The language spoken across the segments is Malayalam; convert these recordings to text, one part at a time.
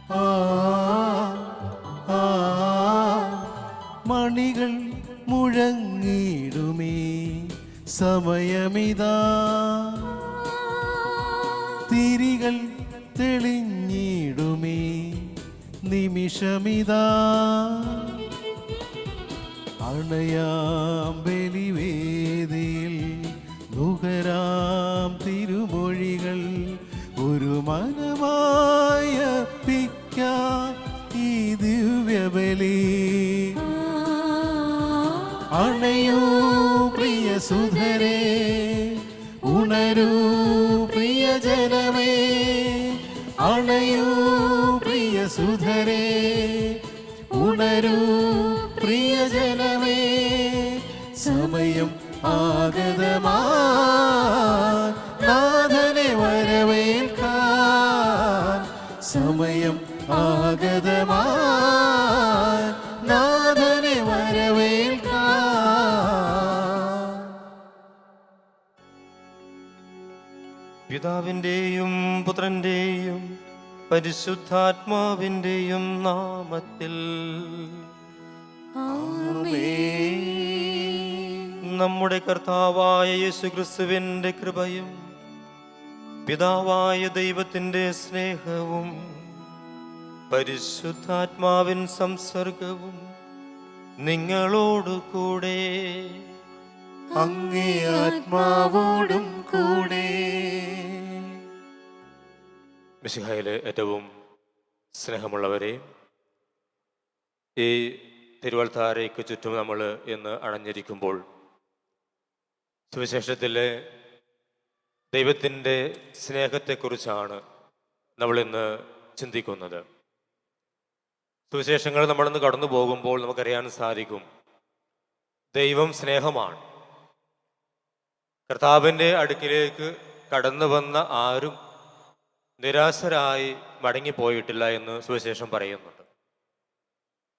ആ ആ മണികൾ മുഴങ്ങിടുമേ സമയമിതാ, തിരികൾ തെളിഞ്ഞിടുമേ നിമിഷമിതാ. അണയാം ബലിവേദിയിൽ നുകരാം തിരുമൊഴികൾ, ഒരു മനമായ പിക്കാൻ ഈ ദിവ്യബലി. അണയൂ പ്രിയ സുധരേ, ഉണരൂ പ്രിയജനമേ, അണയൂ പ്രിയ സുധരേ, ഉണരൂ പ്രിയജനമേ. സമയം ആഗതമാ നാഥനെ വരവേൽക്കാൻ, സമയം ആഗതമാ നാഥനെ വരവേൽക്കാൻ. പിതാവിൻ്റെയും പുത്രൻ്റെയും പരിശുദ്ധാത്മാവിൻ്റെയും നാമത്തിൽ നമ്മുടെ കർത്താവായ യേശുക്രിസ്തുവിൻ്റെ കൃപയും പിതാവായ ദൈവത്തിൻ്റെ സ്നേഹവും പരിശുദ്ധാത്മാവിൻ സംസർഗവും നിങ്ങളോടു കൂടെ, അങ്ങേ ആത്മാവോടും കൂടെ. മിശിഹായിലെ ഏറ്റവും സ്നേഹമുള്ളവരെ, ഈ തിരുവൽത്താരയ്ക്ക് ചുറ്റും നമ്മൾ ഇന്ന് അണഞ്ഞിരിക്കുമ്പോൾ സുവിശേഷത്തിലെ ദൈവത്തിൻ്റെ സ്നേഹത്തെക്കുറിച്ചാണ് നമ്മളിന്ന് ചിന്തിക്കുന്നത്. സുവിശേഷങ്ങൾ നമ്മളിന്ന് കടന്നു പോകുമ്പോൾ നമുക്കറിയാൻ സാധിക്കും, ദൈവം സ്നേഹമാണ്. കർത്താവിൻ്റെ അടുക്കിലേക്ക് കടന്നു വന്ന ആരും നിരാശരായി മടങ്ങിപ്പോയിട്ടില്ല എന്ന് സുവിശേഷം പറയുന്നുണ്ട്.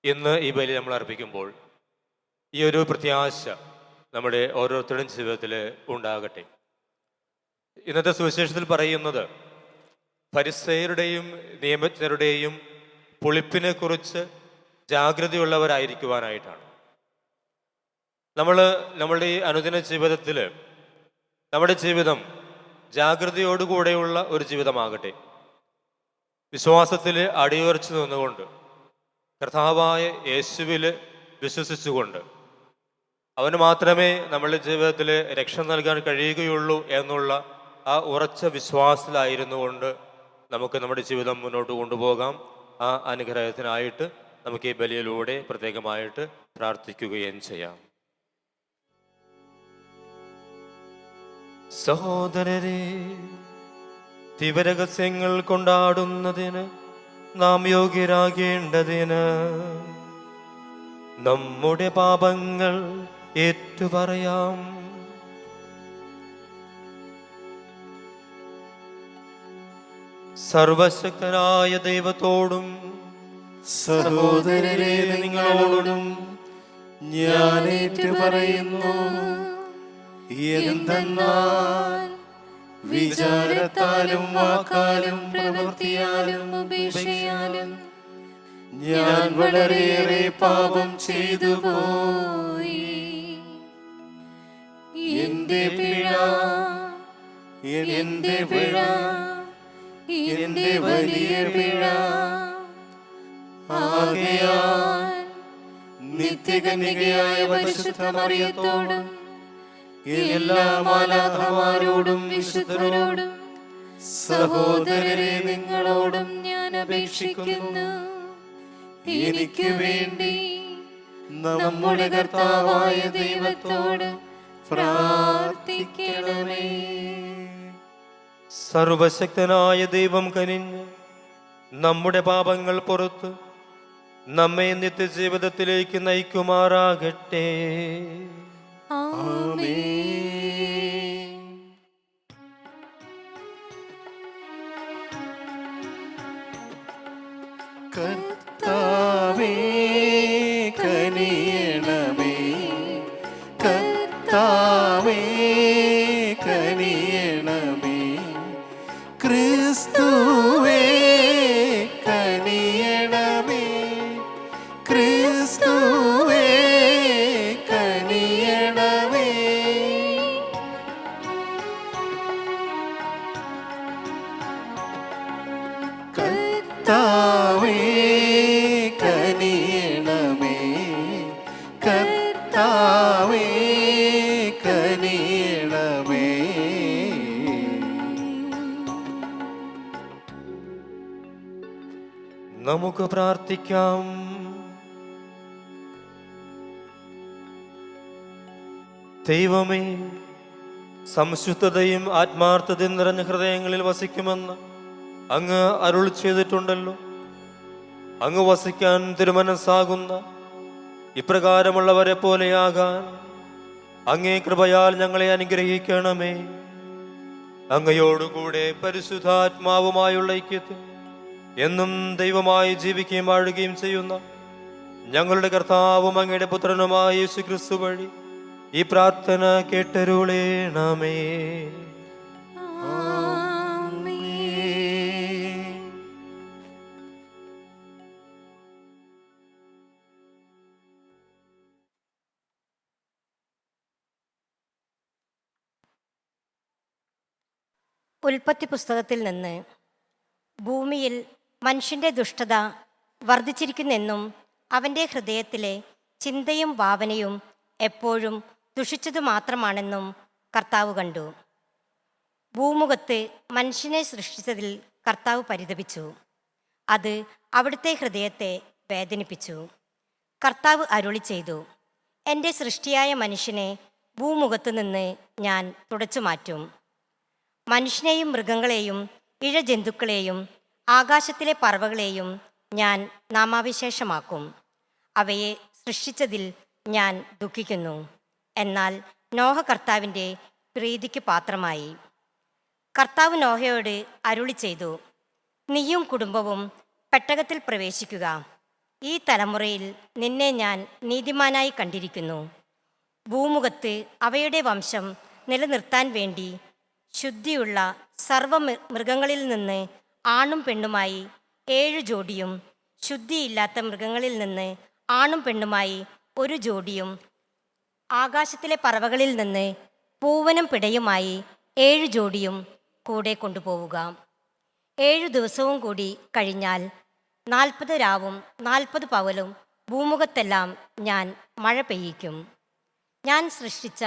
ഇന്ന് ഈ ബലി നമ്മൾ അർപ്പിക്കുമ്പോൾ ഈ ഒരു പ്രത്യാശ നമ്മുടെ ഓരോരുത്തരുടെയും ജീവിതത്തിൽ ഉണ്ടാകട്ടെ. ഇന്നത്തെ സുവിശേഷത്തിൽ പറയുന്നത് ഫരിസേയരുടെയും നിയമജ്ഞരുടെയും പുളിപ്പിനെ കുറിച്ച് ജാഗ്രതയുള്ളവരായിരിക്കുവാനായിട്ടാണ്. നമ്മളുടെ ഈ അനുദിന ജീവിതത്തിൽ നമ്മുടെ ജീവിതം ജാഗ്രതയോടുകൂടെയുള്ള ഒരു ജീവിതമാകട്ടെ. വിശ്വാസത്തിൽ അടിയുറച്ചു നിന്നുകൊണ്ട് കർത്താവായ യേശുവിൽ വിശ്വസിച്ചുകൊണ്ട് അവന് മാത്രമേ നമ്മളുടെ ജീവിതത്തിൽ രക്ഷ നൽകാൻ കഴിയുകയുള്ളൂ എന്നുള്ള ആ ഉറച്ച വിശ്വാസത്തിലായിരുന്നു കൊണ്ട് നമുക്ക് നമ്മുടെ ജീവിതം മുന്നോട്ട് കൊണ്ടുപോകാം. ആ അനുഗ്രഹത്തിനായിട്ട് നമുക്ക് ഈ ബലിയിലൂടെ പ്രത്യേകമായിട്ട് പ്രാർത്ഥിക്കുകയും ചെയ്യാം. സഹോദരരെ, ദിവരഹസ്യങ്ങൾ കൊണ്ടാടുന്നതിന് നാം യോഗ്യരാകേണ്ടതിന് നമ്മുടെ പാപങ്ങൾ ഏറ്റുപറയാം. സർവശക്തനായ ദൈവത്തോടും സഹോദരരെ നിങ്ങളോടും ഞാൻ ഏറ്റുപറയുന്നു, എന്തെന്നാൽ വിചാരത്താലും വാക്കാലും പ്രവൃത്തിയാലും ഉപേക്ഷയാലും ഞാൻ വളരെയേറെ പാപം ചെയ്തു പോയി. എന്റെ പിഴ, എന്റെ പിഴ, എന്റെ വലിയ പിഴ. ആകയാൽ നിത്യകന്യകയായ പരിശുദ്ധ മറിയത്തോടും എല്ലാ മാലാഖമാരോടും വിശുദ്ധരോടും സഹോദരരെ നിങ്ങളോടും ഞാൻ അപേക്ഷിക്കുന്നു, എനിക്ക് വേണ്ടി നമ്മുടെ കർത്താവായ ദൈവത്തോട് പ്രാർത്ഥിക്കണമേ. സർവശക്തനായ ദൈവം കനിഞ്ഞ് നമ്മുടെ പാപങ്ങൾ പുറത്ത് നമ്മെ നിത്യജീവിതത്തിലേക്ക് നയിക്കുമാറാകട്ടെ. ആമേൻ. കർത്താവേ കനിയണമേ, കർത്താവേ കനിയണമേ, ക്രിസ്തുവേ കനിയണമേ. കർത്താവേ കനിയണമേ, കർത്താവേ കനിയണമേ. നമുക്ക് പ്രാർത്ഥിക്കാം. ദൈവമേ, സംശുദ്ധതയും ആത്മാർത്ഥതയും നിറഞ്ഞ ഹൃദയങ്ങളിൽ വസിക്കുമെന്ന് അങ്ങ് അരുൾ ചെയ്തിട്ടുണ്ടല്ലോ. അങ്ങ് വസിക്കാൻ തിരുമനസ്സാകുന്ന ഇപ്രകാരമുള്ളവരെ പോലെയാകാൻ അങ്ങേ കൃപയാൽ ഞങ്ങളെ അനുഗ്രഹിക്കണമേ. അങ്ങയോടുകൂടെ പരിശുദ്ധാത്മാവുമായുള്ള ഐക്യത്തിൽ എന്നും ദൈവമായി ജീവിക്കുകയും വാഴുകയും ചെയ്യുന്ന ഞങ്ങളുടെ കർത്താവും അങ്ങയുടെ പുത്രനുമായ യേശു ക്രിസ്തു വഴി ഈ പ്രാർത്ഥന കേട്ടരുളേണമേ. ഉൽപ്പത്തി പുസ്തകത്തിൽ നിന്ന് ഭൂമിയിൽ മനുഷ്യൻ്റെ ദുഷ്ടത വർദ്ധിച്ചിരിക്കുന്നെന്നും അവൻ്റെ ഹൃദയത്തിലെ ചിന്തയും ഭാവനയും എപ്പോഴും ദുഷിച്ചതു മാത്രമാണെന്നും കർത്താവ് കണ്ടു. ഭൂമുഖത്ത് മനുഷ്യനെ സൃഷ്ടിച്ചതിൽ കർത്താവ് പരിതപിച്ചു. അത് അവിടുത്തെ ഹൃദയത്തെ വേദനിപ്പിച്ചു. കർത്താവ് അരുളി ചെയ്തു, എൻ്റെ സൃഷ്ടിയായ മനുഷ്യനെ ഭൂമുഖത്ത് നിന്ന് ഞാൻ തുടച്ചു മാറ്റും. മനുഷ്യനെയും മൃഗങ്ങളെയും ഇഴജന്തുക്കളെയും ആകാശത്തിലെ പറവകളെയും ഞാൻ നാമാവിശേഷമാക്കും. അവയെ സൃഷ്ടിച്ചതിൽ ഞാൻ ദുഃഖിക്കുന്നു. എന്നാൽ നോഹ കർത്താവിൻ്റെ പ്രീതിക്ക് പാത്രമായി. കർത്താവ് നോഹയോട് അരുളി ചെയ്തു, നീയും കുടുംബവും പെട്ടകത്തിൽ പ്രവേശിക്കുക. ഈ തലമുറയിൽ നിന്നെ ഞാൻ നീതിമാനായി കണ്ടിരിക്കുന്നു. ഭൂമുഖത്ത് അവയുടെ വംശം നിലനിർത്താൻ വേണ്ടി ശുദ്ധിയുള്ള സർവ്വ മൃഗങ്ങളിൽ നിന്ന് ആണും പെണ്ണുമായി 7 ജോഡിയും ശുദ്ധിയില്ലാത്ത മൃഗങ്ങളിൽ നിന്ന് ആണും പെണ്ണുമായി 1 ജോഡിയും ആകാശത്തിലെ പറവകളിൽ നിന്ന് പൂവനും പിടയുമായി 7 ജോഡിയും കൂടെ കൊണ്ടുപോവുക. 7 ദിവസവും കൂടി കഴിഞ്ഞാൽ 40 രാവും 40 പകലും ഭൂമുഖത്തെല്ലാം ഞാൻ മഴ പെയ്യിക്കും. ഞാൻ സൃഷ്ടിച്ച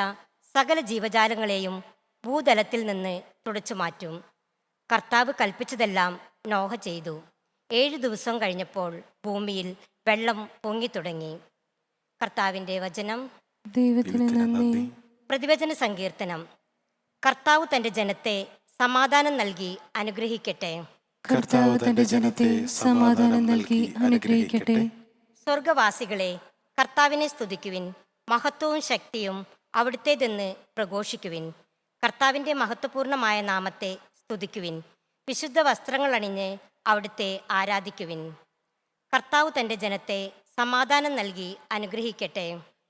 സകല ജീവജാലങ്ങളെയും ഭൂതലത്തിൽ നിന്ന് തുടച്ചു മാറ്റും. കർത്താവ് കൽപ്പിച്ചതെല്ലാം നോഹ ചെയ്തു. 7 ദിവസം കഴിഞ്ഞപ്പോൾ ഭൂമിയിൽ വെള്ളം പൊങ്ങിത്തുടങ്ങി. കർത്താവിൻ്റെ വചനം. ദൈവത്തിന് നന്ദി. പ്രതിവചന സങ്കീർത്തനം. കർത്താവ് തൻ്റെ ജനത്തെ സമാധാനം നൽകി അനുഗ്രഹിക്കട്ടെ. കർത്താവ് തന്റെ ജനത്തെ സമാധാനം നൽകി അനുഗ്രഹിക്കട്ടെ. സ്വർഗവാസികളെ, കർത്താവിനെ സ്തുതിക്കുവിൻ. മഹത്വവും ശക്തിയും അവിടുത്തേതെന്ന് പ്രഘോഷിക്കുവിൻ. കർത്താവിൻ്റെ മഹത്വപൂർണമായ നാമത്തെ സ്തുതിക്കുവിൻ. വിശുദ്ധ വസ്ത്രങ്ങൾ അണിഞ്ഞ് അവിടുത്തെ ആരാധിക്കുവിൻ. കർത്താവ് തൻ്റെ ജനത്തെ സമാധാനം നൽകി അനുഗ്രഹിക്കട്ടെ.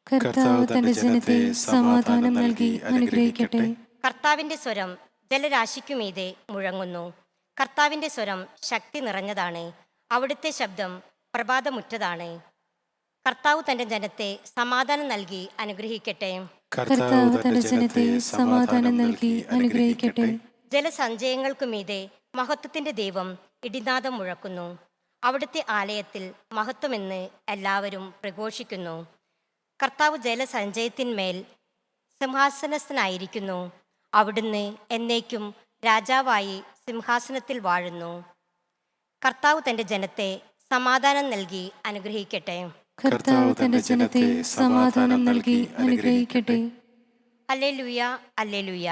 കർത്താവ് തന്റെ ജനത്തെ സമാധാനം നൽകി അനുഗ്രഹിക്കട്ടെ. കർത്താവിൻ്റെ സ്വരം ജലരാശിക്കുമീതെ മുഴങ്ങുന്നു. കർത്താവിൻ്റെ സ്വരം ശക്തി നിറഞ്ഞതാണ്. അവിടുത്തെ ശബ്ദം പ്രഭാതമുറ്റതാണ്. കർത്താവ് തൻ്റെ ജനത്തെ സമാധാനം നൽകി അനുഗ്രഹിക്കട്ടെ. കർത്താവ് തന്റെ ജനത്തെ സമാധാനം നൽകി അനുഗ്രഹിക്കട്ടെ. ജലസഞ്ചയങ്ങൾക്കുമീതെ മഹത്വത്തിൻ്റെ ദൈവം ഇടിനാദം മുഴക്കുന്നു. അവിടുത്തെ ആലയത്തിൽ മഹത്വമെന്ന് എല്ലാവരും പ്രഘോഷിക്കുന്നു. കർത്താവ് ജലസഞ്ചയത്തിന്മേൽ സിംഹാസനസ്ഥനായിരിക്കുന്നു. അവിടുന്ന് എന്നേക്കും രാജാവായി സിംഹാസനത്തിൽ വാഴുന്നു. കർത്താവ് തൻ്റെ ജനത്തെ സമാധാനം നൽകി അനുഗ്രഹിക്കട്ടെ. കർത്താവ് തന്റെ ജനത്തെ സമാധാനം നൽകി അനുഗ്രഹിക്കട്ടെ. Hallelujah, hallelujah.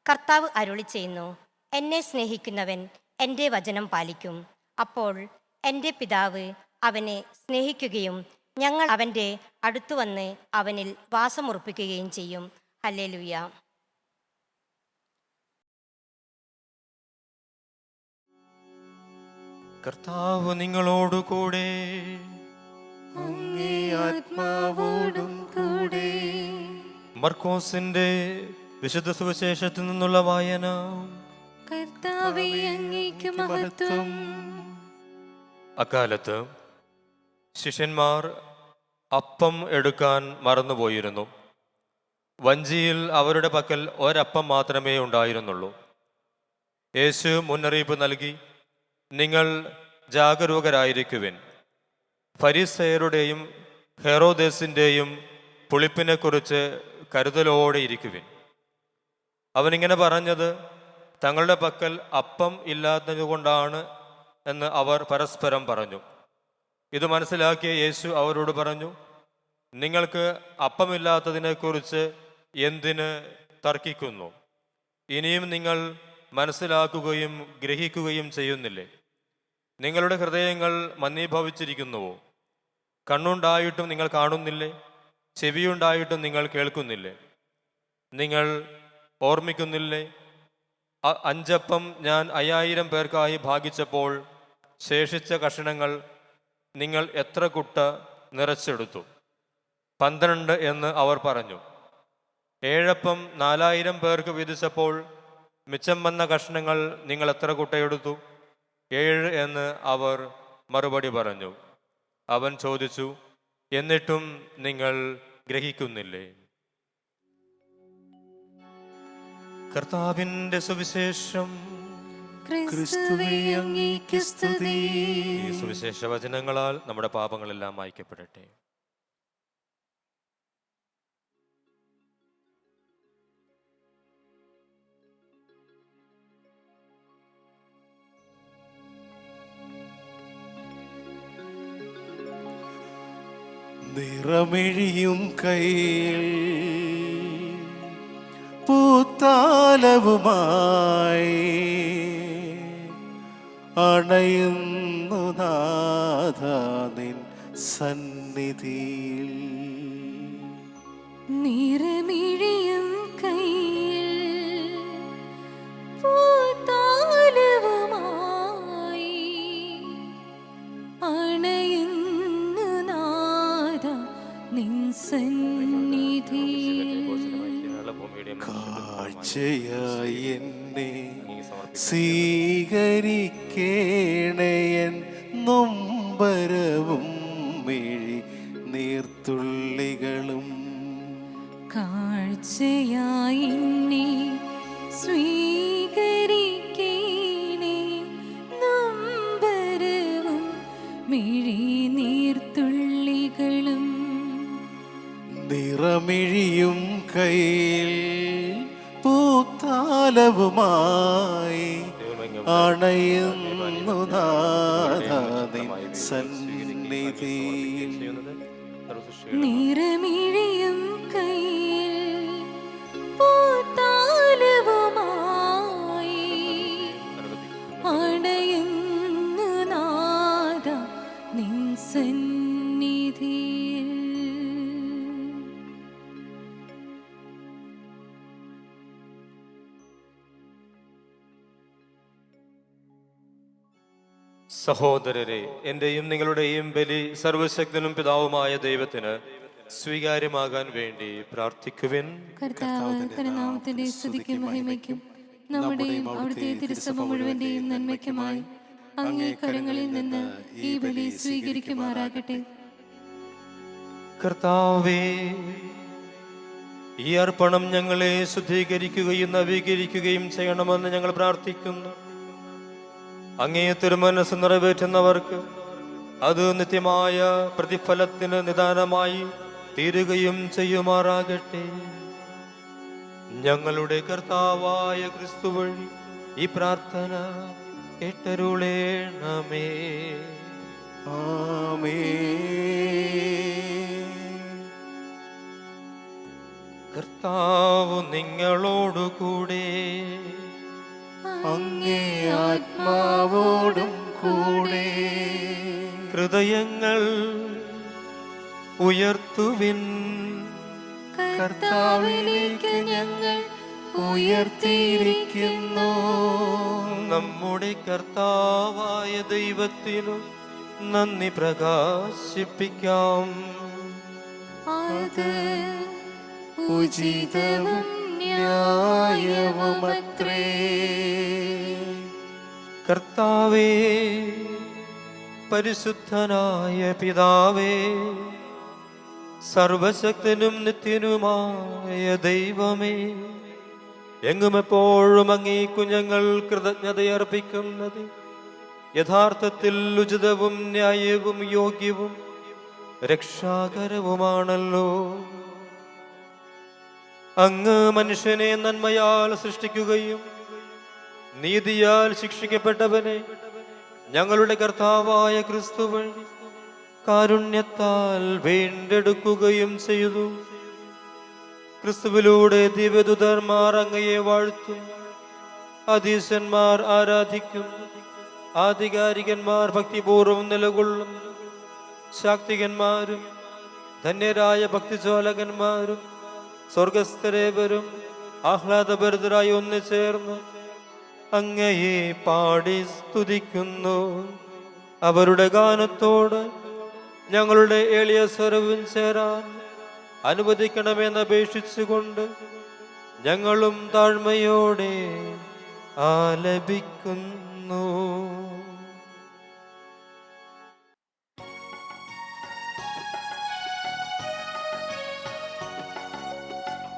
കർത്താവ് അരുളി ചെയ്യുന്നു, എന്നെ സ്നേഹിക്കുന്നവൻ എൻ്റെ വചനം പാലിക്കും. അപ്പോൾ എൻ്റെ പിതാവ് അവനെ സ്നേഹിക്കുകയും ഞങ്ങൾ അവൻ്റെ അടുത്തു വന്ന് അവനിൽ വാസമുറപ്പിക്കുകയും ചെയ്യും. ഹല്ലേലൂയ. കർത്താവ് നിങ്ങളോടുകൂടെ. അങ്ങേ ആത്മാവോടും കൂടെ. മർക്കോസിന്റെ വിശുദ്ധ സുവിശേഷത്തിൽ നിന്നുള്ള വായന. കർത്താവേ, അങ്ങേക്ക് മഹത്വം. അക്കാലത്ത് ശിഷ്യന്മാർ അപ്പം എടുക്കാൻ മറന്നുപോയിരുന്നു. വഞ്ചിയിൽ അവരുടെ പക്കൽ ഒരപ്പം മാത്രമേ ഉണ്ടായിരുന്നുള്ളൂ. യേശു മുന്നറിയിപ്പ് നൽകി, നിങ്ങൾ ജാഗരൂകരായിരിക്കുവിൻ. ഫരിസേയരുടെയും ഹെറോദേസിൻ്റെയും പുളിപ്പിനെക്കുറിച്ച് കരുതലോടെ ഇരിക്കുവിൻ. അവനിങ്ങനെ പറഞ്ഞത് തങ്ങളുടെ പക്കൽ അപ്പം ഇല്ലാത്തതുകൊണ്ടാണ് എന്ന് അവർ പരസ്പരം പറഞ്ഞു. ഇത് മനസ്സിലാക്കിയ യേശു അവരോട് പറഞ്ഞു, നിങ്ങൾക്ക് അപ്പമില്ലാത്തതിനെക്കുറിച്ച് എന്തിന് തർക്കിക്കുന്നു? ഇനിയും നിങ്ങൾ മനസ്സിലാക്കുകയും ഗ്രഹിക്കുകയും ചെയ്യുന്നില്ലേ? നിങ്ങളുടെ ഹൃദയങ്ങൾ മന്ദീഭവിച്ചിരിക്കുന്നുവോ? കണ്ണുണ്ടായിട്ടും നിങ്ങൾ കാണുന്നില്ലേ? ചെവിയുണ്ടായിട്ടും നിങ്ങൾ കേൾക്കുന്നില്ലേ? നിങ്ങൾ ഓർമ്മിക്കുന്നില്ലേ? 5 അപ്പം ഞാൻ 5000 പേർക്കായി ഭാഗിച്ചപ്പോൾ ശേഷിച്ച കഷണങ്ങൾ നിങ്ങൾ എത്ര കുട്ട നിറച്ചെടുത്തു? 12 എന്ന് അവർ പറഞ്ഞു. 7 അപ്പം 4000 പേർക്ക് വീതിച്ചപ്പോൾ മിച്ചം വന്ന കഷ്ണങ്ങൾ നിങ്ങൾ എത്ര കുട്ടയെടുത്തു? 7 എന്ന് അവർ മറുപടി പറഞ്ഞു. അവൻ ചോദിച്ചു, എന്നിട്ടും നിങ്ങൾ ഗ്രഹിക്കുന്നില്ലേ? കർത്താവിന്റെ സുവിശേഷം. ക്രിസ്തുവേ അങ്ങേക്ക് സ്തുതി. ഈ സുവിശേഷ വചനങ്ങളാൽ നമ്മുടെ പാപങ്ങളെല്ലാം മായ്ക്കപ്പെടട്ടെ. നിറമിഴിയും കയ്യിൽ പൂത്താലവുമായി അണയുന്നു നാഥ നിൻ സന്നിധിയിൽ. നിറമിഴിയും കയ്യിൽ പൂത്താലവുമായി അണയുന്നു നാഥ നിൻ സന്നിധിയിൽ. കാഴ്ചയായി എന്നെ സ്വീകരിക്കേണയൻ നൊമ്പരവും മിഴി നീർത്തുള്ളികളും. കാഴ്ചയായി എന്നെ സ്വീകരിക്കേണേ നൊമ്പരവും മിഴിനീർത്തുള്ളികളും. നിറമിഴിയും കയ്യിൽ പൂത്താലവുമായി അണയുന്നു നാഥ നിൻ സന്നിധിയിൽ. നിറമിഴിയും കയ്യിൽ പൂത്താലവുമായി അണയുന്നു നാഥ നിൻ സന്നിധിയിൽ. സഹോദരരെ, എൻ്റെയും നിങ്ങളുടെയും ബലി സർവശക്തനും പിതാവുമായ ദൈവത്തിന് സ്വീകാര്യമാകാൻ വേണ്ടി പ്രാർത്ഥിക്കുവിൻ. കർത്താവ് തന്റെ നാമത്തിന്റെ സ്തുതിക്കും മഹിമയ്ക്കും നമ്മുടെയും അവിടുത്തെ തിരുസഭ മുഴുവന്റെയും നന്മയ്ക്കുമായി അങ്ങേ കരങ്ങളിൽ നിന്ന് ഈ ബലി സ്വീകരിക്കുമാറാകട്ടെ. കർത്താവേ, ഈ അർപ്പണം ഞങ്ങളെ ശുദ്ധീകരിക്കുകയും നവീകരിക്കുകയും ചെയ്യണമെന്ന് ഞങ്ങൾ പ്രാർത്ഥിക്കുന്നു. അങ്ങേ തിരുമനസ് നിറവേറ്റുന്നവർക്ക് അത് നിത്യമായ പ്രതിഫലത്തിന് നിദാനമായി തീരുകയും ചെയ്യുമാറാകട്ടെ. ഞങ്ങളുടെ കർത്താവായ ക്രിസ്തു വഴി ഈ പ്രാർത്ഥന കേട്ടരുളേണമേ. കർത്താവ് നിങ്ങളോടുകൂടെ. അങ്ങേ ആത്മാവോടും കൂടെ. ഹൃദയങ്ങൾ ഉയർത്തുവിൻ. കർത്താവിലേക്ക് ഞങ്ങൾ ഉയർത്തിയിരിക്കുന്നു. നമ്മുടെ കർത്താവായ ദൈവത്തിനു നന്ദി പ്രകാശിപ്പിക്കാം. അത് ഉചിതവും ന്യായവുമത്രേ. കർത്താവേ, പരിശുദ്ധനായ പിതാവേ, സർവശക്തനും നിത്യനുമായ ദൈവമേ, എങ്ങും എപ്പോഴും അങ്ങേക്കു ഞങ്ങൾ കൃതജ്ഞതയർപ്പിക്കുന്നത് യഥാർത്ഥത്തിൽ ഉചിതവും ന്യായവും യോഗ്യവും രക്ഷാകരവുമാണല്ലോ. അങ്ങ് മനുഷ്യനെ നന്മയാൽ സൃഷ്ടിക്കുകയും നീതിയാൽ ശിക്ഷിക്കപ്പെട്ടവനെ ഞങ്ങളുടെ കർത്താവായ ക്രിസ്തു വഴി കാരുണ്യത്താൽ വീണ്ടെടുക്കുകയും ചെയ്തു. ക്രിസ്തുവിലൂടെ ദിവ്യദൂതന്മാർ അങ്ങയെ വാഴ്ത്തും, അധീശന്മാർ ആരാധിക്കും, ആധികാരികന്മാർ ഭക്തിപൂർവ്വം നിലകൊള്ളും, ശാക്തികന്മാരും ധന്യരായ ഭക്തിചോലകന്മാരും സ്വർഗസ്ഥരേവരും ആഹ്ലാദഭരിതരായി ഒന്നുചേർന്ന് അങ്ങയെ പാടി സ്തുതിക്കുന്നു. അവരുടെ ഗാനത്തോട് ഞങ്ങളുടെ എളിയ സ്വരവും ചേരാൻ അനുവദിക്കണമെന്ന് അപേക്ഷിച്ചുകൊണ്ട് ഞങ്ങളും താഴ്മയോടെ ആലപിക്കുന്നു.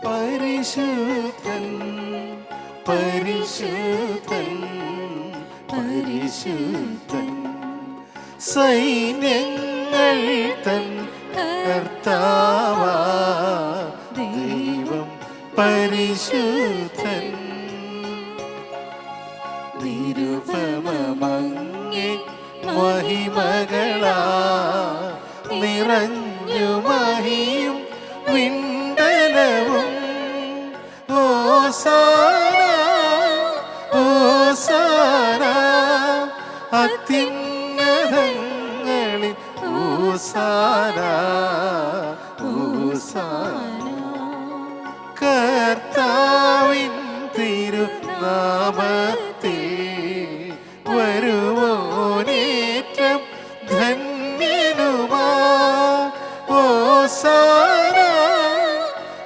പരിശുദ്ധൻ പരിശുദ്ധൻ പരിശുദ്ധൻ സൈന്യങ്ങൾ തൻ കർത്താവാ ദൈവം പരിശുദ്ധൻ. നിരുപമമങ്ങേ മഹിമകളാ നിറഞ്ഞു മഹിയും വിണ്ടലവും. ഹോസാന ഹോസാന അത്യുന്നതങ്ങളിൽ ഹോസാന ഹോസാന. കർത്താവിൻ തിരുനാമത്തിൽ വരുവോനേറ്റം ധന്യനുമാ. ഹോസാന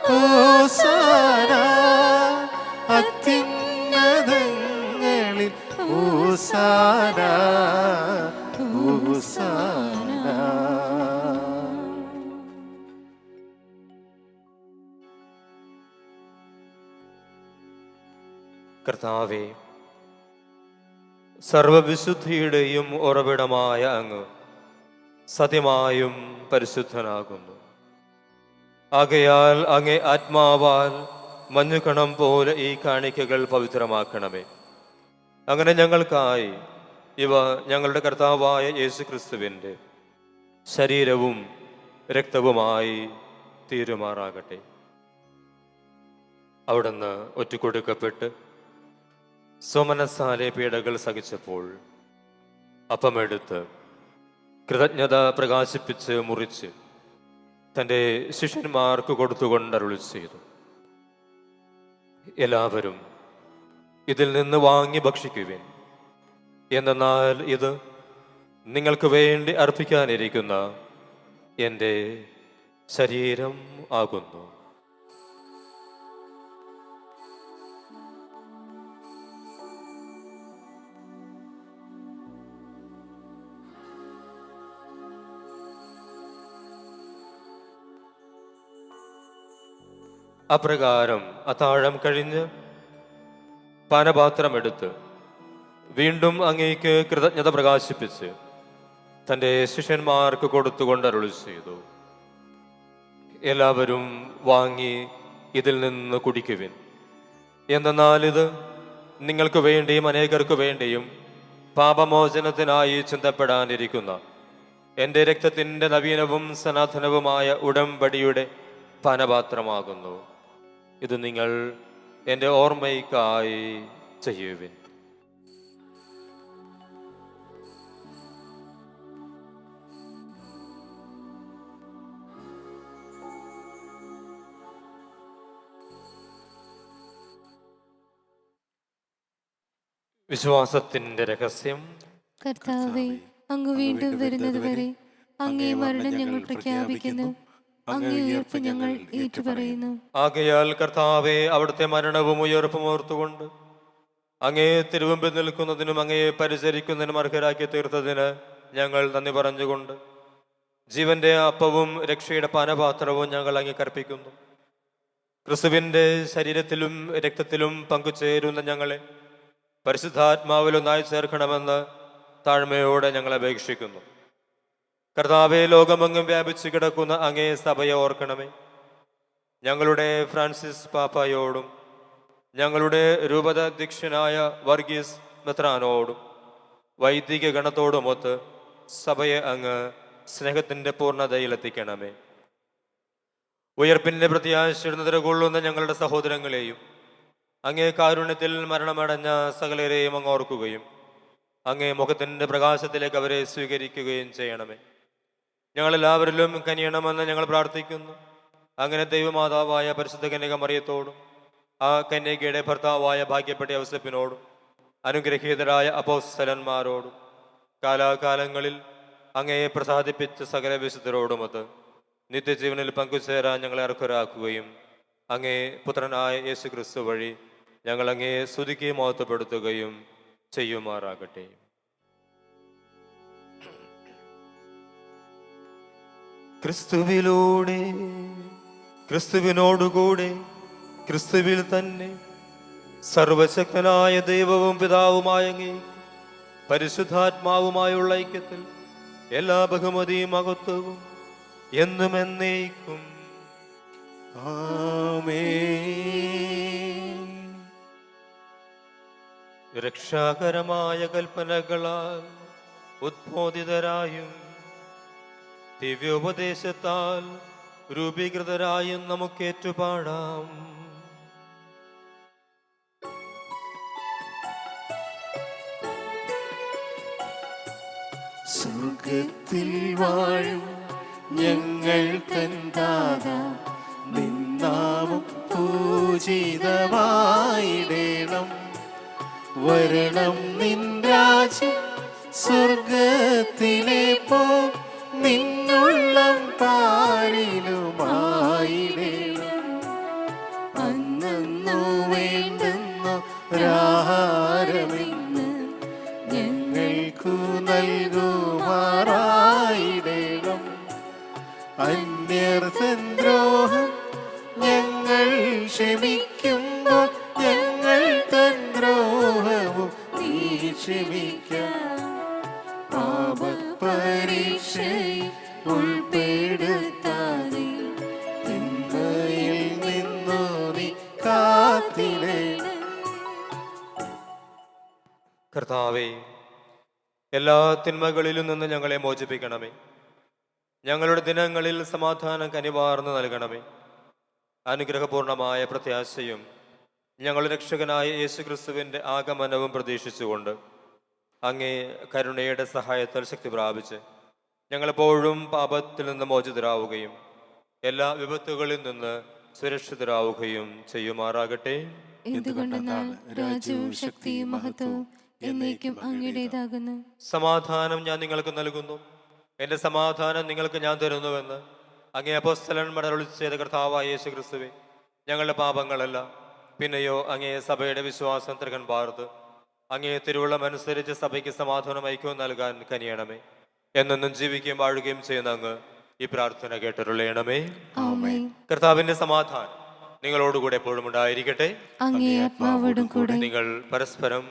ഹോസാന അത്യുന്നതങ്ങളിൽ ഹോസാന ഹോസാന. കർത്താവേ, സർവവിശുദ്ധിയുടെയും ഉറവിടമായ അങ്ങ് സത്യമായും പരിശുദ്ധനാകുന്നു. ആകയാൽ അങ്ങേ ആത്മാവാൽ മഞ്ഞുകണം പോലെ ഈ കാണിക്കകൾ പവിത്രമാക്കണമേ. അങ്ങനെ ഞങ്ങൾക്കായി ഇവ ഞങ്ങളുടെ കർത്താവായ യേശുക്രിസ്തുവിൻ്റെ ശരീരവും രക്തവുമായി തീരുമാറാകട്ടെ. അവിടുന്ന് ഒറ്റുകൊടുക്കപ്പെട്ട് സ്വമനസ്സാലെ പീഡകൾ സഹിച്ചപ്പോൾ അപ്പമെടുത്ത് കൃതജ്ഞത പ്രകാശിപ്പിച്ച് മുറിച്ച് തൻ്റെ ശിഷ്യന്മാർക്ക് കൊടുത്തുകൊണ്ട് അരുളി ചെയ്തു, എല്ലാവരും ഇതിൽ നിന്ന് വാങ്ങി ഭക്ഷിക്കുവിൻ. എന്തെന്നാൽ ഇത് നിങ്ങൾക്ക് വേണ്ടി അർപ്പിക്കാനിരിക്കുന്ന എൻ്റെ ശരീരം ആകുന്നു. അപ്രകാരം അത്താഴം കഴിഞ്ഞ് പാനപാത്രമെടുത്ത് വീണ്ടും അങ്ങേക്ക് കൃതജ്ഞത പ്രകാശിപ്പിച്ച് തൻ്റെ ശിഷ്യന്മാർക്ക് കൊടുത്തുകൊണ്ട് അരുളി ചെയ്തു, എല്ലാവരും വാങ്ങി ഇതിൽ നിന്ന് കുടിക്കുവിൻ. എന്തെന്നാൽ ഇത് നിങ്ങൾക്ക് വേണ്ടിയും അനേകർക്ക് വേണ്ടിയും പാപമോചനത്തിനായി ചിന്തപ്പെടാനിരിക്കുന്ന എൻ്റെ രക്തത്തിൻ്റെ നവീനവും സനാതനവുമായ ഉടമ്പടിയുടെ പാനപാത്രമാകുന്നു. ഇത് നിങ്ങൾ എൻ്റെ ഓർമ്മയ്ക്കായി ചെയ്യുവിൻ. വിശ്വാസത്തിൻ്റെ രഹസ്യം. കർത്താവേ, അങ്ങ് വീണ്ടും വരുന്നത് വരെ അങ്ങേ മരണം ഞങ്ങൾ പ്രഖ്യാപിക്കുന്നു, അങ്ങേ ഉയർപ്പ് ഞങ്ങൾ ഏറ്റുപറയുന്നു. ആകയാൽ കർത്താവെ, അവിടുത്തെ മരണവും ഉയർപ്പും ഓർത്തുകൊണ്ട് അങ്ങേ തിരുവമ്പിൽ നിൽക്കുന്നതിനും അങ്ങയെ പരിചരിക്കുന്നതിനും അർഹരാക്കി തീർത്തതിന് ഞങ്ങൾ നന്ദി പറഞ്ഞുകൊണ്ട് ജീവന്റെ അപ്പവും രക്ഷയുടെ പാനപാത്രവും ഞങ്ങൾ അങ്ങേ കർപ്പിക്കുന്നു. ക്രിസ്തുവിൻ്റെ ശരീരത്തിലും രക്തത്തിലും പങ്കുചേരുന്ന ഞങ്ങളെ പരിശുദ്ധാത്മാവിലൊന്നായി ചേർക്കണമെന്ന് താഴ്മയോടെ ഞങ്ങൾ അപേക്ഷിക്കുന്നു. കർത്താവെ, ലോകമെങ്ങും വ്യാപിച്ചു കിടക്കുന്ന അങ്ങേ സഭയെ ഓർക്കണമേ. ഞങ്ങളുടെ ഫ്രാൻസിസ് പാപ്പായോടും ഞങ്ങളുടെ രൂപതാധ്യക്ഷനായ വർഗീസ് മെത്രാനോടും വൈദിക ഗണത്തോടുമൊത്ത് സഭയെ അങ്ങ് സ്നേഹത്തിൻ്റെ പൂർണ്ണതയിലെത്തിക്കണമേ. ഉയർപ്പിൻ്റെ പ്രത്യാശയുടെ നിരകൊള്ളുന്ന ഞങ്ങളുടെ സഹോദരങ്ങളെയും അങ്ങേ കാരുണ്യത്തിൽ മരണമടഞ്ഞ സകലരെയും അങ്ങ് ഓർക്കുകയും അങ്ങേ മുഖത്തിൻ്റെ പ്രകാശത്തിലേക്ക് അവരെ സ്വീകരിക്കുകയും ചെയ്യണമേ. ഞങ്ങളെല്ലാവരിലും കനിയണമെന്ന് ഞങ്ങൾ പ്രാർത്ഥിക്കുന്നു. അങ്ങനെ ദൈവമാതാവായ പരിശുദ്ധ കന്യക മറിയത്തോടും ആ കന്യകയുടെ ഭർത്താവായ ഭാഗ്യപ്പെട്ട ഔസേപ്പിനോടും അനുഗ്രഹീതരായ അപ്പോസ്തലന്മാരോടും കാലാകാലങ്ങളിൽ അങ്ങയെ പ്രസാദിപ്പിച്ച സകല വിശുദ്ധരോടുമൊത്ത് നിത്യജീവനിൽ പങ്കുചേരാൻ ഞങ്ങളെ അർഹരാക്കുകയും അങ്ങേ പുത്രനായ യേശു ക്രിസ്തു വഴി ഞങ്ങൾ അങ്ങയെ സ്തുതിക്കുകയും മഹത്വപ്പെടുത്തുകയും ചെയ്യുമാറാകട്ടെ. ക്രിസ്തുവിലൂടെ, ക്രിസ്തുവിനോടുകൂടെ, ക്രിസ്തുവിൽ തന്നെ സർവശക്തനായ ദൈവവും പിതാവുമായ അങ്ങേ പരിശുദ്ധാത്മാവുമായുള്ള ഐക്യത്തിൽ എല്ലാ ബഹുമതിയും മഹത്വവും എന്നും എന്നേക്കും ആമേൻ. രക്ഷാകരമായ കൽപ്പനകളാൽ ഉദ്ബോധിതരായും ദിവ്യോപദേശത്താൽ രൂപീകൃതരായും നമുക്ക് ഏറ്റുപാടാം. സ്വർഗത്തിൽ വാഴും ഞങ്ങൾ തൻ ദാതാ, നിന്നാമം പൂജിതമായിടേണം. വരണം നിൻ രാജ്യം സ്വർഗത്തിലെ പോ, നിന്നുള്ളം പാരിലുമായിടേണം. അന്നു വേണ്ടുന്ന ഒരാഹാരമിന്ന് ഞങ്ങൾക്കു നൽകുമാറായിടേണം. അന്യർത്തൻ ദ്രോഹം ഞങ്ങൾ ക്ഷമിക്കുമ്പോൾ ഞങ്ങൾ തൻ ദ്രോഹവും നീ ക്ഷമിക്കാം. പാപപരീക്ഷയിൽ ഉൾപ്പെടുത്താതെ തിന്മയിൽ നിന്നു നീ കാത്തിടേണം. കർത്താവേ, എല്ലാ തിന്മകളിലും നിന്ന് ഞങ്ങളെ മോചിപ്പിക്കണമേ. ഞങ്ങളുടെ ദിനങ്ങളിൽ സമാധാനം കനിവാർന്ന് നൽകണമേ. അനുഗ്രഹപൂർണമായ പ്രത്യാശയും ഞങ്ങളുടെ രക്ഷകനായ യേശു ക്രിസ്തുവിൻ്റെ ആഗമനവും പ്രതീക്ഷിച്ചുകൊണ്ട് അങ്ങേ കരുണയുടെ സഹായത്താൽ ശക്തി പ്രാപിച്ച് ഞങ്ങളെപ്പോഴും പാപത്തിൽ നിന്ന് മോചിതരാവുകയും എല്ലാ വിപത്തുകളിൽ നിന്ന് സുരക്ഷിതരാവുകയും ചെയ്യുമാറാകട്ടെ. എന്തുകൊണ്ടെന്നാൽ രാജ്യവും ശക്തിയും മഹത്വവും എന്നേക്കും അങ്ങയുടേതാകുന്നു. സമാധാനം ഞാൻ നിങ്ങൾക്ക് നൽകുന്നു, എൻ്റെ സമാധാനം നിങ്ങൾക്ക് ഞാൻ തരുന്നുവെന്ന് അങ്ങേ അപ്പോസ്തലന്മാർ അരുളി ചെയ്ത കർത്താവായ യേശു ക്രിസ്തുവേ, ഞങ്ങളുടെ പാപങ്ങളല്ല പിന്നെയോ അങ്ങേ സഭയുടെ വിശ്വാസം തൃകൻ പാർത്ത് അങ്ങേ തിരുവുള്ളമനുസരിച്ച് സഭയ്ക്ക് സമാധാനം ഐക്യവും നൽകാൻ കനിയണമേ. എന്നെന്നും ജീവിക്കുകയും വാഴുകയും ചെയ്യുന്ന അങ്ങ് ഈ പ്രാർത്ഥന കേട്ടരുളയണമേ. ആമേൻ. കർത്താവിന്റെ സമാധാനം നിങ്ങളോടുകൂടെ എപ്പോഴും ഉണ്ടായിരിക്കട്ടെ. അങ്ങേ ആത്മാവോടും കൂടെ. നിങ്ങൾ പരസ്പരം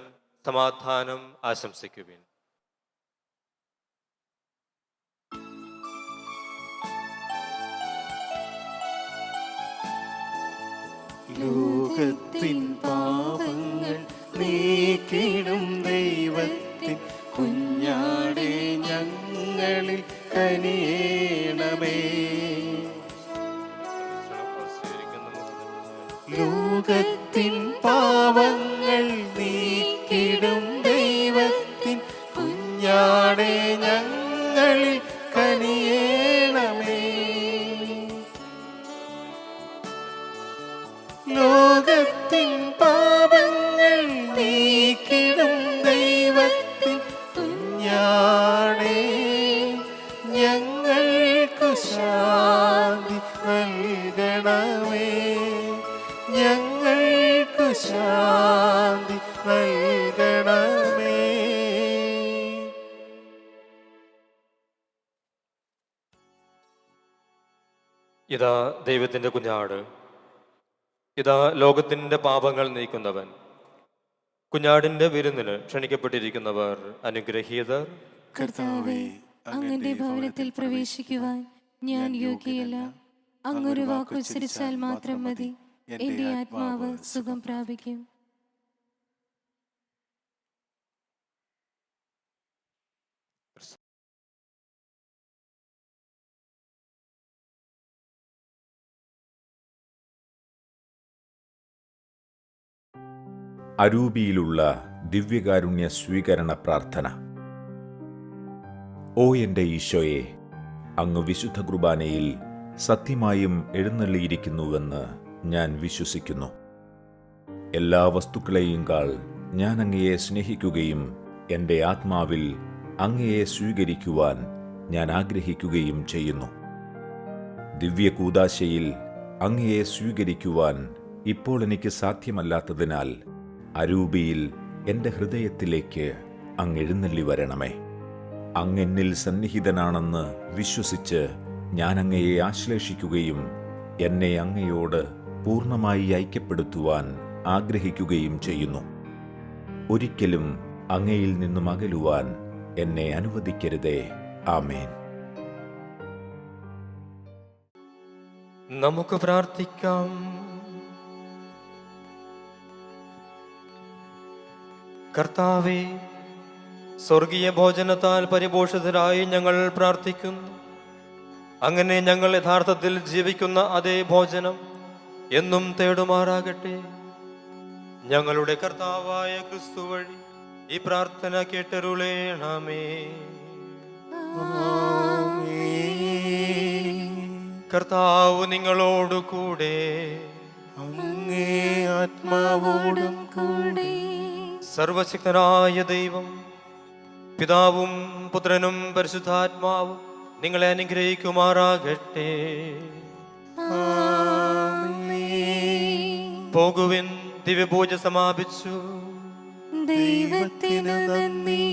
സമാധാനം ആശംസിക്കുവിൻ. ലോകത്തിൻ പാപങ്ങൾ നീക്കിടും ദൈവത്തിൻ കുഞ്ഞാടേ, ഞങ്ങളിൽ കനിയേണമേ. ലോകത്തിൻ പാപങ്ങൾ നീക്കിടും ദൈവത്തിൻ കുഞ്ഞാടേ, ഞങ്ങളിൽ കനിയേണമേ. ലോകത്തിൻ പാപങ്ങൾ നീക്കിടും ദൈവത്തിൻ കുഞ്ഞാടേ, ഞങ്ങൾക്കു ശാന്തി നൽകണമേ. ഞങ്ങൾക്കു ശാന്തി നൽകണമേ. ഇതാ ദൈവത്തിൻ്റെ കുഞ്ഞാട്, ഇതാ ലോകത്തിൻ്റെ പാപങ്ങൾ നീക്കുന്നവൻ. കുഞ്ഞാടിന്റെ വിരുന്നിന് ക്ഷണിക്കപ്പെട്ടിരിക്കുന്നവർ അനുഗ്രഹീതർ. കർത്താവേ, അങ്ങന്റെ ഭവനത്തിൽ പ്രവേശിക്കുവാൻ ഞാൻ യോഗ്യയല്ല. അങ്ങൊരു വാക്കുച്ചരിച്ചാൽ മാത്രം മതി, എന്റെ ആത്മാവ് സുഖം പ്രാപിക്കും. അരൂപിയിലുള്ള ദിവ്യകാരുണ്യ സ്വീകരണ പ്രാർത്ഥന. ഓ എൻ്റെ ഈശോയെ, അങ്ങ് വിശുദ്ധ കുർബാനയിൽ സത്യമായും എഴുന്നള്ളിയിരിക്കുന്നുവെന്ന് ഞാൻ വിശ്വസിക്കുന്നു. എല്ലാ വസ്തുക്കളെയും കാൾ ഞാൻ അങ്ങയെ സ്നേഹിക്കുകയും എൻ്റെ ആത്മാവിൽ അങ്ങയെ സ്വീകരിക്കുവാൻ ഞാൻ ആഗ്രഹിക്കുകയും ചെയ്യുന്നു. ദിവ്യകൂദാശയിൽ അങ്ങയെ സ്വീകരിക്കുവാൻ ഇപ്പോൾ എനിക്ക് സാധ്യമല്ലാത്തതിനാൽ അരൂപിയിൽ എൻ്റെ ഹൃദയത്തിലേക്ക് അങ്ങ് എഴുന്നള്ളി വരണമേ. അങ്ങെന്നിൽ സന്നിഹിതനാണെന്ന് വിശ്വസിച്ച് ഞാൻ അങ്ങയെ ആശ്ലേഷിക്കുകയും എന്നെ അങ്ങയോട് പൂർണ്ണമായി ഐക്യപ്പെടുത്തുവാൻ ആഗ്രഹിക്കുകയും ചെയ്യുന്നു. ഒരിക്കലും അങ്ങയിൽ നിന്നും അകലുവാൻ എന്നെ അനുവദിക്കരുതേ. ആമേൻ. നമുക്ക് പ്രാർത്ഥിക്കാം. കർത്താവേ, സ്വർഗീയ ഭോജനത്താൽ പരിപോഷിതരായി ഞങ്ങൾ പ്രാർത്ഥിക്കുന്നു. അങ്ങനെ ഞങ്ങൾ യഥാർത്ഥത്തിൽ ജീവിക്കുന്ന അതേ ഭോജനം എന്നും തേടുമാറാകട്ടെ. ഞങ്ങളുടെ കർത്താവായ ക്രിസ്തു വഴി ഈ പ്രാർത്ഥന കേട്ടരുളേണമേ. കർത്താവ് നിങ്ങളോടു കൂടെ, അങ്ങേ ആത്മാവോടും കൂടെ. സർവശക്തനായ ദൈവം പിതാവും പുത്രനും പരിശുദ്ധാത്മാവും നിങ്ങളെ അനുഗ്രഹിക്കുമാറാകട്ടെ. പോകുവിൻ, ദിവ്യപൂജ സമാപിച്ചു. ദൈവത്തിനു നന്ദി.